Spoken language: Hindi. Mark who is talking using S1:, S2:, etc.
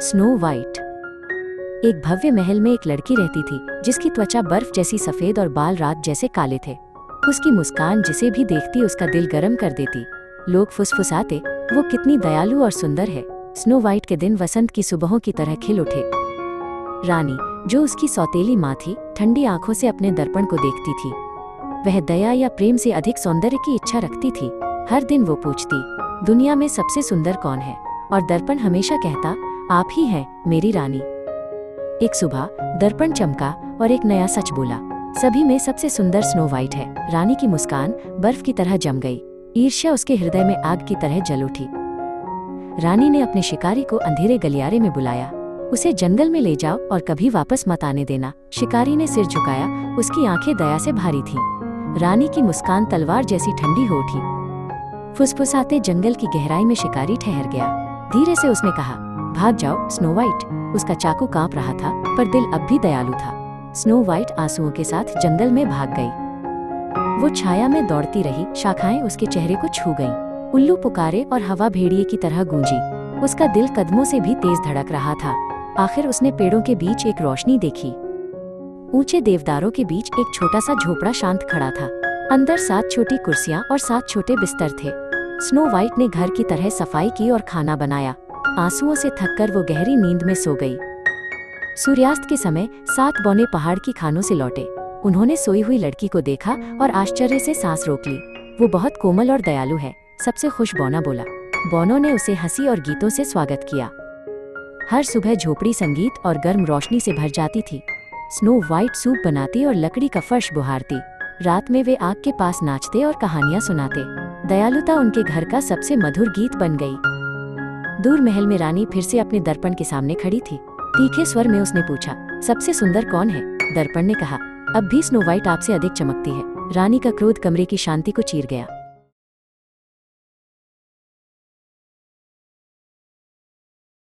S1: Snow white. एक भव्य महल में एक लड़की रहती थी जिसकी त्वचा बर्फ जैसी सफेद और बाल रात जैसे काले थे। उसकी मुस्कान जिसे भी देखती उसका दिल गर्म कर देती। लोग फुसफुसाते, वो कितनी दयालु और सुंदर है। स्नो वाइट के दिन वसंत की सुबहों की तरह खिल उठे। रानी, जो उसकी सौतेली माँ थी, ठंडी आंखों से अपने दर्पण को देखती थी। वह दया या प्रेम से अधिक सौंदर्य की इच्छा रखती थी। हर दिन वो पूछती, दुनिया में सबसे सुंदर कौन है? और दर्पण हमेशा कहता, आप ही हैं मेरी रानी। एक सुबह दर्पण चमका और एक नया सच बोला, सभी में सबसे सुंदर स्नो वाइट है। रानी की मुस्कान बर्फ की तरह जम गई। ईर्ष्या उसके हृदय में आग की तरह जल उठी। रानी ने अपने शिकारी को अंधेरे गलियारे में बुलाया। उसे जंगल में ले जाओ और कभी वापस मत आने देना। शिकारी ने सिर झुकाया, उसकी आंखें दया से भारी थीं। रानी की मुस्कान तलवार जैसी ठंडी हो उठी। फुसफुसाते जंगल की गहराई में शिकारी ठहर गया। धीरे से उसने कहा, भाग जाओ स्नो वाइट। उसका चाकू कांप रहा था, पर दिल अब भी दयालु था। स्नो वाइट आंसुओं के साथ जंगल में भाग गई। वो छाया में दौड़ती रही, शाखाएं उसके चेहरे को छू गईं। उल्लू पुकारे और हवा भेड़िए की तरह गूंजी। उसका दिल कदमों से भी तेज धड़क रहा था। आखिर उसने पेड़ों के बीच एक रोशनी देखी। ऊंचे देवदारों के बीच एक छोटा सा झोपड़ा शांत खड़ा था। अंदर 7 छोटी कुर्सियां और 7 छोटे बिस्तर थे। स्नो वाइट ने घर की तरह सफाई की और खाना बनाया। आंसुओं से थककर वो गहरी नींद में सो गई। सूर्यास्त के समय 7 बौने पहाड़ की खानों से लौटे। उन्होंने सोई हुई लड़की को देखा और आश्चर्य से सांस रोक ली। वो बहुत कोमल और दयालु है, सबसे खुश बौना बोला। बौनों ने उसे हंसी और गीतों से स्वागत किया। हर सुबह झोपड़ी संगीत और गर्म रोशनी से भर जाती थी। स्नो वाइट सूप बनाती और लकड़ी का फर्श बुहारती। रात में वे आग के पास नाचते और कहानियां सुनाते। दयालुता उनके घर का सबसे मधुर गीत बन गई। दूर महल में रानी फिर से अपने दर्पण के सामने खड़ी थी। तीखे स्वर में उसने पूछा, सबसे सुंदर कौन है? दर्पण ने कहा, अब भी स्नो वाइट आपसे अधिक चमकती है। रानी का क्रोध कमरे की शांति को चीर गया।